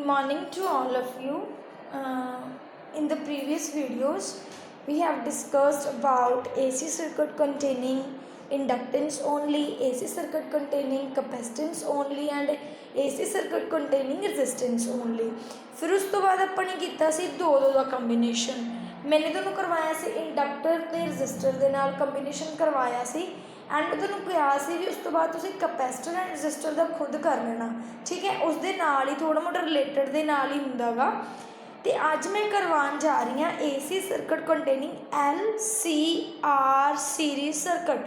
morning to all of you. In the previous videos, we have discussed about AC circuit containing inductance only, AC circuit containing capacitance only and AC circuit containing resistance only. फिर उस तो बाद अपन ने किया सी दो का combination. मैंने तुहानू करवाया सी इंडक्टर ते रजिस्टर दे नाल कंबीनेशन करवाया सी एंड मैं तुहानू कहा सी भी उस तो बाद तुसीं कैपेसिटर एंड रजिस्टर दा खुद कर लेना, ठीक है। उस दे नाल ही थोड़ा मोटा रिलेटेड दे नाल ही हुंदा गा। ते अज मैं करवान जा रही हाँ AC circuit containing LCR series circuit,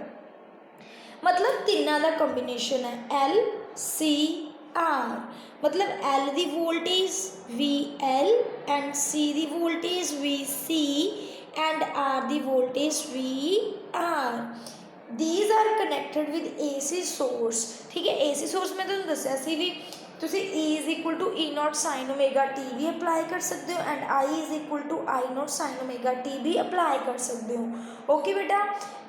मतलब तिन्ना दा कंबीनेशन है LCR, मतलब L the voltage VL and C the voltage VC and R the voltage VR। These are connected with AC source, ठीक है। AC source में तुहानू दस्सिया सी भी तुसी E is equal to E naught sin omega t भी apply कर सकते हो and I is equal to I naught sin omega t भी अप्लाई कर सकते हो। ओके बेटा,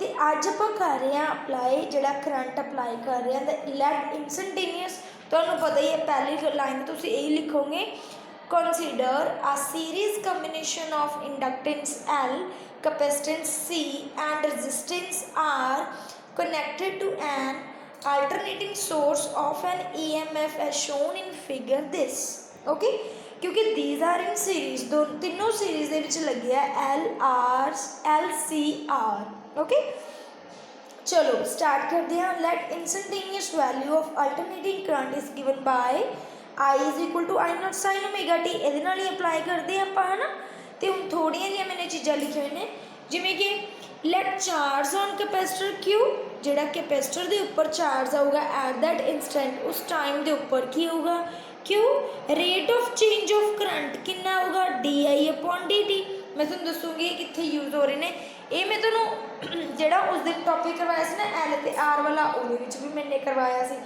तो अज आप कर रहे हैं अप्लाई जोड़ा करंट अप्लाई कर रहे हैं लेट इंस्टैंटेनियस। तुहानू पता ही है पहली लाइन तुसी यही लिखोगे, consider a series combination of inductance L, capacitance C and resistance R connected to an alternating source of an EMF as shown in figure this। okay, क्योंकि these are in series, दो तीनों series दे विच लगे है LCR। okay, चलो start करते हैं। Let instantaneous value of alternating current is given by I is equal to I naught sin omega t, ਇਹਦੇ ਨਾਲ ਹੀ ਅਪਲਾਈ ਕਰਦੇ ਆਪਾਂ, ਹੈ ਨਾ। ਤੇ ਹੁਣ ਥੋੜੀਆਂ ਜਿਹੀਆਂ ਮੈंने ਚੀਜ਼ਾਂ ਲਿਖੀਆਂ ਹੋਈਆਂ ਨੇ, ਜਿਵੇਂ ਕਿ ਲੈਟ ਚਾਰਜ ਔਨ ਕੈਪੈਸਿਟਰ Q, ਜਿਹੜਾ ਕੈਪੈਸਿਟਰ ਦੇ ਉੱਪਰ ਚਾਰਜ ਆਊਗਾ ਐਟ दैट इंस्टेंट, उस टाइम ਦੇ ਉੱਪਰ ਕੀ ਹੋਊਗਾ Q। Rate of change of current कितना होगा di/dt। मैं ਤੁਹਾਨੂੰ ਦੱਸੂਗੀ ਕਿੱਥੇ यूज हो रहे ने, ਇਹ मैं ਤੁਹਾਨੂੰ ਜਿਹੜਾ उस दिन टॉपिक करवाया ਸੀ ना L ਤੇ R वाला, ਉਹਦੇ ਵਿੱਚ भी मैंने करवाया ਸੀ।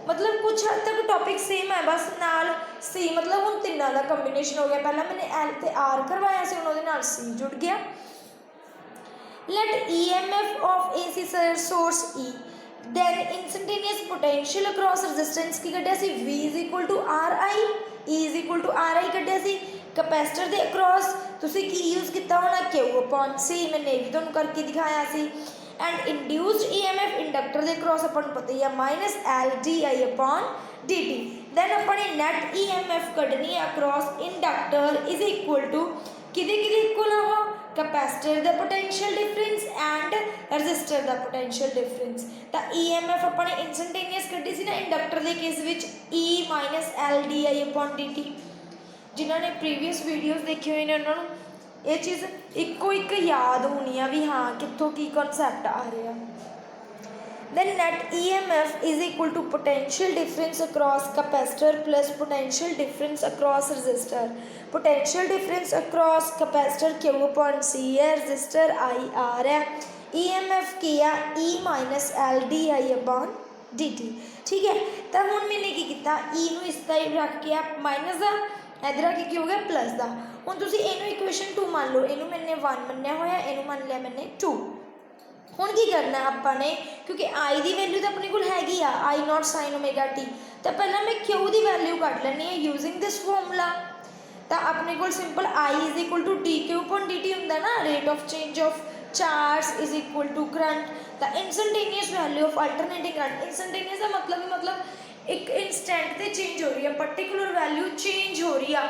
मतलब कुछ हद तक टॉपिक सेम है, बस नाल सी, मतलब हम तिना का कंबीनेशन हो गया। पहला मैंने L ते R करवाया से, उन्होंने नाल C जुड़ गया। Let EMF of AC source E, then instantaneous potential across resistance की कढ़िया सी V is equal to RI, E is equal to RI कढ़िया सी। कैपेसिटर दे अक्रॉस तुसी की यूज़ किया होना Q अपॉन C, मैंने भी तुहानू करके दिखाया सी। एंड इंड्यूस्ड EMF इंडक्टर के क्रॉस अपन पता ही है माइनस LDI/dt। दैन अपने नैट EMF कढ़नी है across inductor is equal to किदे इक्वल है वो कैपेसिटर का पोटेंशियल डिफरेंस एंड रजिस्टर का पोटेंशियल डिफरेंस। तो EMF अपने इंस्टैंटेनियस कढ़ी सी ना इंडक्टर के case which E minus LDI/dt। जिन्होंने प्रीवियस वीडियोज़ देखी हुई ने उन्होंने ये चीज़ इको एक याद होनी है भी, हाँ कितों की कॉन्सैप्ट आ रहा। Then net EMF is equal to potential difference across capacitor plus potential difference across resistor. Potential difference across capacitor Q/C है, रजिस्टर IR है, EMF की है E माइनस LDI/dt। ठीक है, तो हम मैंने की किया E नू इस टाइप रख के माइनस का इधर आके की हो गया प्लस का। हुण तुसीं इनू इक्वेशन 2 मान लो, इनू मैंने 1 मन्निया होया, इनू मान लिया मैंने 2। हुण की करना आपने, क्योंकि I की वैल्यू तो अपने को हैगी आ I not sine omega T, तो पहला मैं Q की वैल्यू कट लैनी है यूजिंग दिस फॉर्मूला। तो अपने को simple I is equal to dQ/dt होंदा ना, rate of change of charge is equal to current. तो instantaneous value of alternating current, instantaneous का मतलब एक इंस्टेंट ते चेंज हो रही है, पर्टिकुलर वैल्यू चेंज हो रही है,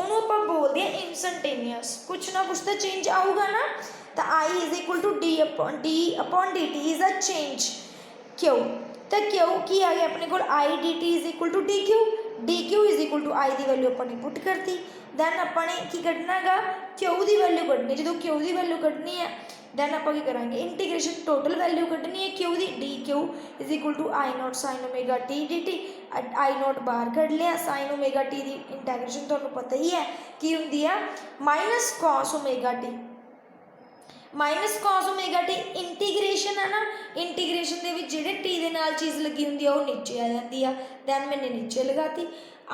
उन्होंने आप बोलते हैं इंस्टैंटेनियस। कुछ ना कुछ तो चेंज आऊगा ना। तो I is equal to D/dt is a change Q। तो Q की आ गया अपने को I/dt is equal to dQ is equal to I की वैल्यू अपने पुट करती। दैन अपने की कढ़ना गा Q की वैल्यू कढ़नी, जो Q की वैल्यू कढ़नी है दैन आप करेंगे इंटीग्रेशन, टोटल वैल्यू कढ़नी है Q की, dQ is equal to I not sine omega t dt। I not बाहर कढ़ लिया, साइन ओमेगा टी की इंटीग्रेशन तुहानू पता ही है कि होंदी है minus cos omega t. Minus cos omega t integration है ना, इंटीग्रेशन के जिहड़े टी दे नाल चीज़ लगी होंदी है वो नीचे आ जाती है। दैन मैंने नीचे लगाती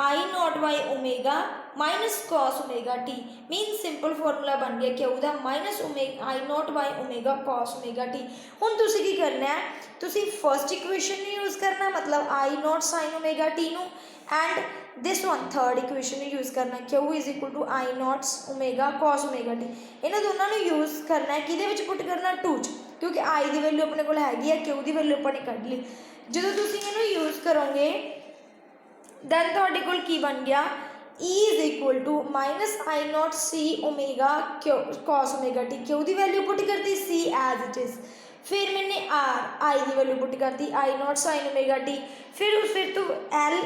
I not by omega minus cos omega T, mean simple formula बन गया Q का minus I not by omega cos omega T. हुण तुसीं की करना है, तुसीं फर्स्ट इक्वेशन यूज़ करना, मतलब I not sine omega T नू and this one third equation use करना Q is equal to I naughts omega cos omega T. इन्होंने दोनों यूज़ करना है कि पुट करना 2 च, क्योंकि आई की वैल्यू अपने को हैगी है, क्यू की वैल्यू अपने कढ़ ली। जो तुम इन्हू यूज़ करोगे दैन तुहाडे कोल की बन गया E is equal to minus I not C omega Q cos omega t. Q की वैल्यू पुट करती सी एज इट इज़, फिर मैंने आर आई की वैल्यू पुट कर दी I naught sine omega T, फिर तो L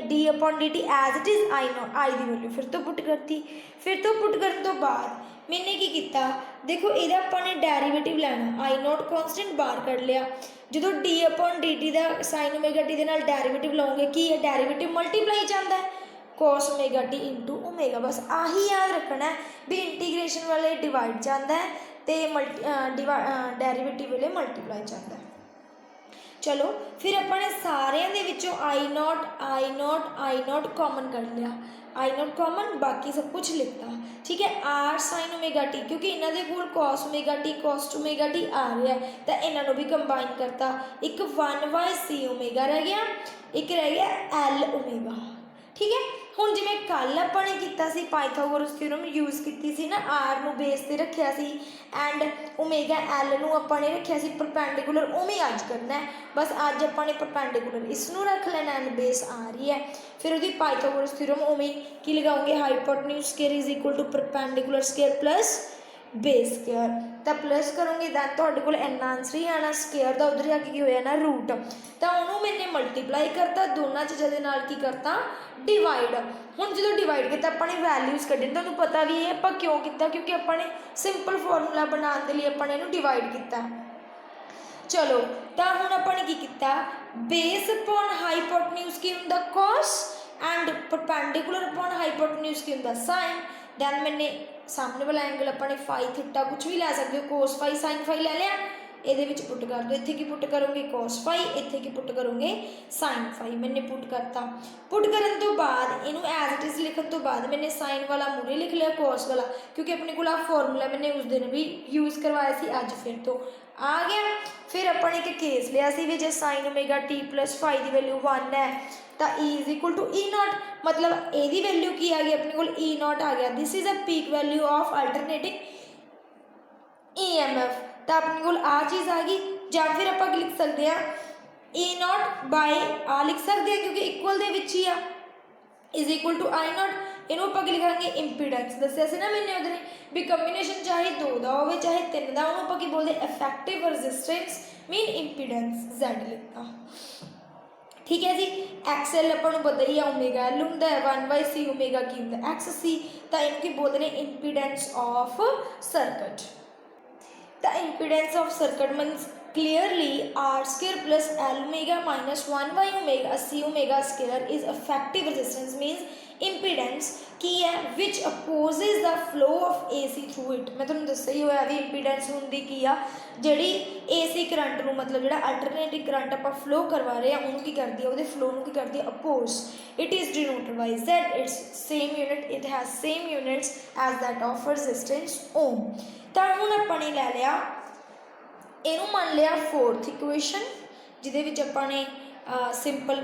D upon D T as it is I naught I की वैल्यू फिर तो पुट करती। फिर तो पुट करने तो बाद मैंने की किया, देखो ये अपने डेरीवेटिव लैना, आई नॉट कॉन्सटेंट बाहर कढ़ लिया। जो डी अपॉन डी टी का साइन ओमेगा टी के डेरीवेटिव लाओगे कि डेरीवेटिव मल्टीप्लाई जाता है cos omega T into omega. बस आही याद रखना है भी इंटीग्रेशन वाले डिवाइड जाता है तो डेरीवेटिव वाले मल्टीप्लाई जाता है। चलो फिर अपने सारे आई नॉट कॉमन कर लिया, आई नॉट कॉमन बाकी सब कुछ लिखता, ठीक है। आर साइन ओमेगा टी क्योंकि इन्होंने कोल cos omega T cos omega T आ रहा है तो इन्हों भी कंबाइन करता, एक 1/c ओमेगा रह गया, एक रह गया एल ओमेगा, ठीक है। हुण जिवें कल अपने कीता सी पाइथागोरस थ्योरम यूज़ की सी ना, आर नूं बेस ते रखिया सी एंड ओमेगा एल नूं अपने रखिया सी परपेंडिकुलर, उवें अज करना है। बस अज अपने परपेंडिकुलर इसनूं रख लेना एंड बेस आ रही है, फिर उसकी पाइथागोरस थ्योरम उवें की लगाओगे hypotenuse square is equal to perpendicular square plus base square, तो प्लस करोगे दैन तुहाडे कोल इन्ना आंसर ही आना स्क्वायर का, उधर जाके की होया ना रूट, तो उन्होंने मैंने मल्टीप्लाई करता दोनों चीज़ों के नाल की करता डिवाइड। हुण जो डिवाइड किया अपने वैल्यूज़ कढ़े, तुहानूं पता भी है आप क्यों किया, क्योंकि अपने सिंपल फॉर्मूला बनाने के लिए अपने इहनूं डिवाइड किया। चलो तो हुण अपने की किया बेस अपॉन हाइपोटेन्यूज की हुंदा cos and perpendicular upon hypotenuse की हुंदा साइन, दैन मैंने सामने वाला एंगल अपने फाई थीटा कुछ भी लै सकते हो, कोस फाई साइन फाई ले लिया, ये पुट कर दो, इत्थे की पुट करोगे कॉस फाई, इत्थे की पुट करोगे साइन फाई, मैंने पुट करता। पुट करने तो बाद इनू एज इट इज़ लिखने तो बाद मैंने साइन वाला मूरे लिख लिया कॉस वाला, क्योंकि अपने को फॉर्मूला मैंने उस दिन भी यूज़ करवाया सी, अज फिर तो आ गया। फिर अपने एक केस लिया सी भी जे sine omega T plus phi की वैल्यू 1 है तो E is equal to E not, मतलब यदी वैल्यू की आ गई अपने को ई नॉट आ गया, this is a peak value of alternating E M F, तो अपने को आ चीज़ आ गई। या फिर आप लिख सकते हैं ई नॉट बाय आ लिख सकते हैं क्योंकि इक्वल दे विच ही आ, is equal to I not, इनू आप लिखांगे इंपीडेंस, दसिया से ना मैंने उधर भी कंबीनेशन चाहे 2 का हो चाहे 3 का, उन्होंने आप बोलते effective resistance mean impedance Z लिखा, ठीक है जी। एक्सएल अपन पता ही है ओमेगा एल होंगे 1/c ओमेगा की होंगे XC, तो इनकी बोलते हैं impedance of circuit. The impedance of circuit means clearly r square plus l omega minus 1/omega c omega square is effective resistance means impedance की है which opposes the flow of AC through it। मैं तुहानूं दस्सिया ही होया भी impedance हुंदी की आ जिहड़ी AC current नूं मतलब जिहड़ा अल्टरनेटिव करंट आपां फ्लो करवा रहे हैं उहनूं की करदी है, उहदे फ्लो नूं की करदी है oppose. It is denoted by Z, it's same unit, it has same units as that of resistance ohm. तो हुण आपां ने लै लिया इनू मान लिया फोर्थ इक्वेशन जिदे अपने सिंपल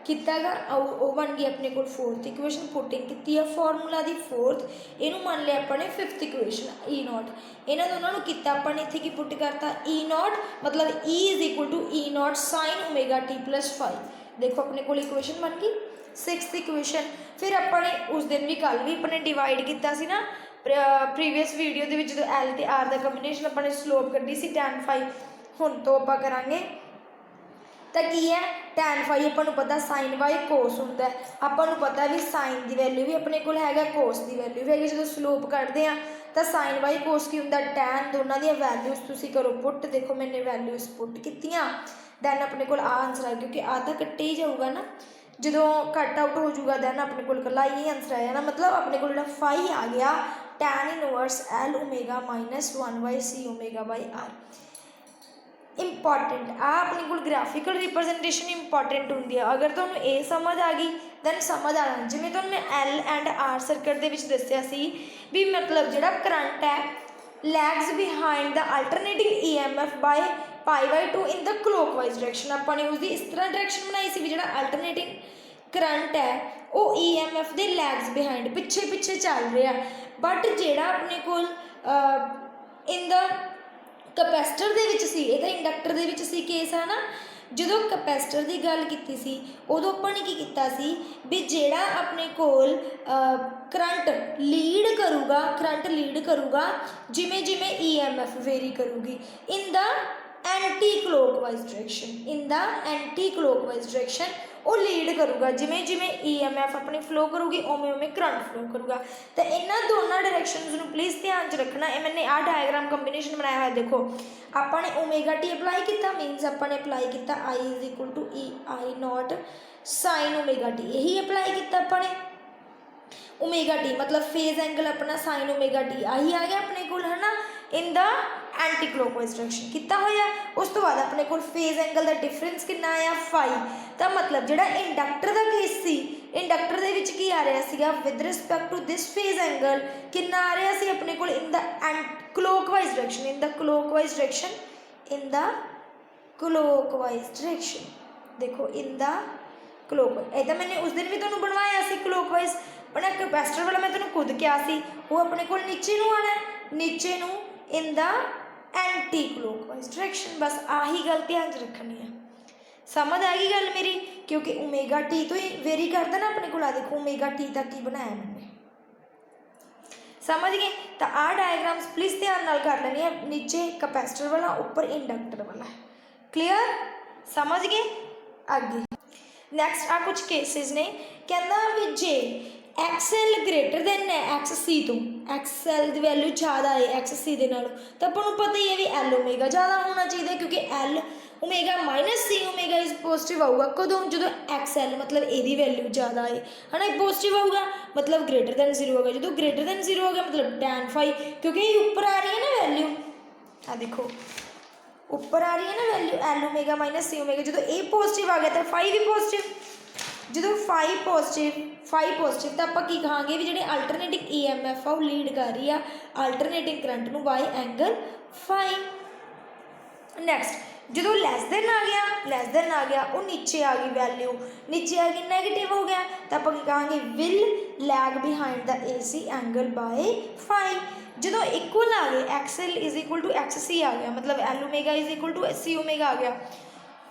किया गा वो बन गई अपने को फोर्थ इक्वेशन, पुटिंग की है फॉर्मूला की फोर्थ, इनू मान लिया अपने फिफ्थ इक्वेशन ई नॉट, इन्होंने दोनों किया अपने इतने की पुट करता ई नॉट, मतलब E is equal to E not sine omega T plus five. देखो अपने को इक्वेशन बन गई सिक्स्थ इक्वेशन। फिर अपने उस दिन भी कल भी अपने डिवाइड किया ना प्रीवियस वीडियो के जो एल ते आर का कंबीनेशन अपने स्लोप कढ़ी सी tan फाइव, हुण तो आप करांगे तो की है tan फाइव अपन पता साइन बाई कोस होंगे, अपन पता भी साइन की वैल्यू भी अपने को है कोस की वैल्यू भी है, जो स्लोप कढ़ते हैं तो साइन बाई कोस की होंगे tan, दोनों दी वैल्यूज तुसी करो पुट, देखो मैंने वैल्यूज पुट की दैन अपने को आंसर आ, क्योंकि आ तो कट्टे ही जाऊगा ना, जो कट आउट हो जाऊगा दैन अपने को कला ही आंसर आ जाना, मतलब अपने को फाइव आ गया tan inverse L omega minus 1/c omega by R. Important आ अपने को ग्राफिकल रिप्रजेंटेशन इंपॉर्टेंट होंगी है, अगर तुहानूं ये समझ आ गई दैन समझ आ जाना। जिवें तुहानूं मैं L एंड R सर्किट दे विच दस्सिया सी भी मतलब जिहड़ा करंट है lags behind the alternating EMF by π/2 in the clockwise direction, अपने उसकी इस तरह डायरेक्शन बनाई सी भी जिहड़ा अल्टरनेटिंग करंट है वो EMF ਦੇ ਲੈਗਸ ਬਿਹਾਈਂਡ ਪਿੱਛੇ ਪਿੱਛੇ ਚੱਲ ਰਿਹਾ, ਬਟ ਜਿਹੜਾ ਆਪਣੇ ਕੋਲ ਇਨ ਦਾ ਕਪੈਸਟਰ ਦੇ ਵਿੱਚ ਸੀ, ਇਹ ਤਾਂ ਇੰਡਕਟਰ ਦੇ ਵਿੱਚ ਸੀ ਕੇਸ ਹੈ ਨਾ। ਜਦੋਂ ਕਪੈਸਟਰ ਦੀ ਗੱਲ ਕੀਤੀ ਸੀ ਉਦੋਂ ਆਪਾਂ ਨੇ ਕੀ ਕੀਤਾ ਸੀ ਵੀ ਜਿਹੜਾ ਆਪਣੇ ਕੋਲ ਕਰੰਟ ਲੀਡ ਕਰੂਗਾ ਜਿਵੇਂ ਜਿਵੇਂ EMF ਵੇਰੀ ਕਰੂਗੀ ਇਨ ਦਾ ਐਂਟੀ ਕਲੋਕਵਾਈਜ਼ ਡਾਇਰੈਕਸ਼ਨ ਉਹ ਲੀਡ ਕਰੂਗਾ, ਜਿਵੇਂ ਜਿਵੇਂ EMF ਆਪਣੀ ਫਲੋ ਕਰੂਗੀ ਉਵੇਂ ਉਵੇਂ ਕਰੰਟ ਫਲੋ ਕਰੂਗਾ। ਤਾਂ ਇਹਨਾਂ ਦੋਨਾਂ ਡਾਇਰੈਕਸ਼ਨਸ ਨੂੰ ਪਲੀਜ਼ ਧਿਆਨ 'ਚ ਰੱਖਣਾ। ਇਹ ਮੈंने ਆਹ ਡਾਇਗਰਾਮ ਕੰਬੀਨੇਸ਼ਨ ਬਣਾਇਆ ਹੋਇਆ, ਦੇਖੋ ਆਪਾਂ ਨੇ ਓਮੇਗਾ ਟੀ ਅਪਲਾਈ ਕੀਤਾ, ਮੀਨਸ ਆਪਾਂ ਨੇ ਅਪਲਾਈ ਕੀਤਾ I = EI not sine omega T, यही अप्लाई किया अपन ने। ओमेगा टी मतलब फेज एंगल अपना साइन ओमेगा टी आही आ गया अपने को है ना in the anti clockwise direction किया होया। उस तो बाद अपने को फेज एंगल का डिफरेंस कितना आया फाई, तो मतलब जो इंडक्टर का केस सी इंडक्टर के विच की आ रहा सीगा with respect to this phase angle कितना आ रहा सी अपने को इन द क्लॉकवाइज डायरेक्शन देखो इन द क्लॉकवाइज। इदा मैंने उस दिन भी तुहानूं बनवाया सी क्लॉकवाइज, अपना कैपेसिटर वाला मैं तुहानूं खुद कहा सी वो अपने को नीचे नूं आना है, नीचे नूं in the anti clockwise direction. बस आही गल ध्यान च रखनी है, समझ आ गई गल मेरी, क्योंकि ओमेगा टी तो ही वेरी करता ना अपने को। आ देखो ओमेगा टी तक ही बनाया मैंने, समझ गए। तो आ डायग्राम्स प्लीज़ ध्यान नाल कर लेनी है, नीचे कैपेसिटर वाला ऊपर इंडक्टर वाला, क्लीयर समझ गए। आगे नैक्सट आ कुछ केसिस ने, कहना भी जे XL ग्रेटर दैन है XC तो, XL की वैल्यू ज़्यादा है XC के नालों, तो अपन पता ही है भी L ओमेगा ज़्यादा होना चाहिए, क्योंकि L omega minus C omega is positive आऊगा कदों जो XL मतलब यदी वैल्यू ज़्यादा है ना, पॉजिटिव आऊगा मतलब ग्रेटर दैन 0 होगा। जो ग्रेटर दैन 0 हो गया मतलब tan फाई, क्योंकि ये ऊपर आ रही है ना वैल्यू, आ देखो ऊपर आ रही है ना value L omega minus C omega, जो ये पॉजिटिव आ गया तो फाई भी पॉजिटिव, जो फाई पॉजिटिव तो आप की कहांगे भी जो अल्टरनेटिंग EMF आ वो लीड कर रही है अल्टरनेटिंग करंट नूं बाय एंगल फाई। नैक्सट जो लैस देन आ गया वो नीचे आ गई वैल्यू, नीचे आ गई नैगेटिव हो गया, तो आप की कहांगे will lag behind the AC angle by phi. जो इक्वल आ गए XL = XC आ गया, मतलब L ओमेगा = C ओमेगा आ गया।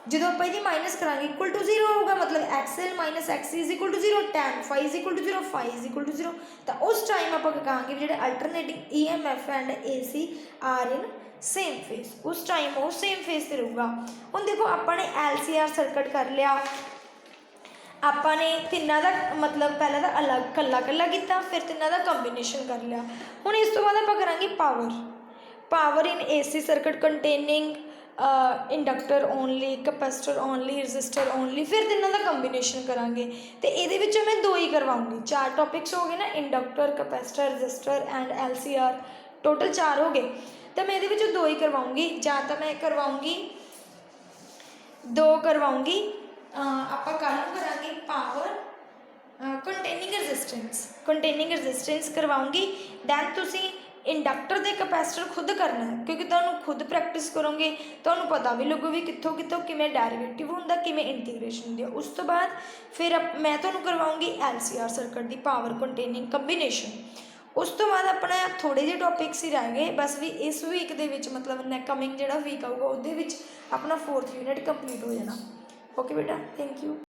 जो आप माइनस करा इक्वल टू 0 होगा, मतलब XL - XC = 0, tan phi = 0, phi = 0। तो उस टाइम आप कहांगे जो alternating EMF and AC are in same phase, उस टाइम वो सेम फेस से रहूगा। हुण देखो आपने LCR सर्किट कर लिया, आपने तिना का मतलब पहले तो अलग कला किया, फिर तिना का कंबीनेशन कर लिया। हुण इस तो बाद आप करांगे power in AC circuit containing inductor only, capacitor only, register only, फिर तिना का कंबीनेशन करांगे। तो ये मैं 2 ही करवाऊँगी, 4 टॉपिक्स हो गए ना, inductor, capacitor, register and LCR, total 4 हो गए। तो मैं ये 2 ही करवाऊँगी, या तो मैं करवाऊँगी 2 करवाऊँगी आप कल करांगे पावर कंटेनिंग रजिस्टेंस करवाऊँगी। दैन तुसी इंडक्टर ते कैपेसिटर खुद करना है, क्योंकि तुहानूं खुद प्रैक्टिस करोगे तुहानूं पता भी लगू भी कित्थों कित्थों किवें डेरिवेटिव हुंदा, किवें इंटीग्रेशन हुंदी है। उस तो बाद फिर मैं तुहानूं करवाऊँगी LCR सर्किट की पावर कंटेनिंग कंबीनेशन। उस तो बाद अपना थोड़े जे टॉपिक्स ही रह गए बस, भी इस वीक दे विच मतलब नै कमिंग जिहड़ा वीक आऊगा उहदे विच अपना 4th यूनिट कंप्लीट हो जाना। ओके बेटा, थैंक यू।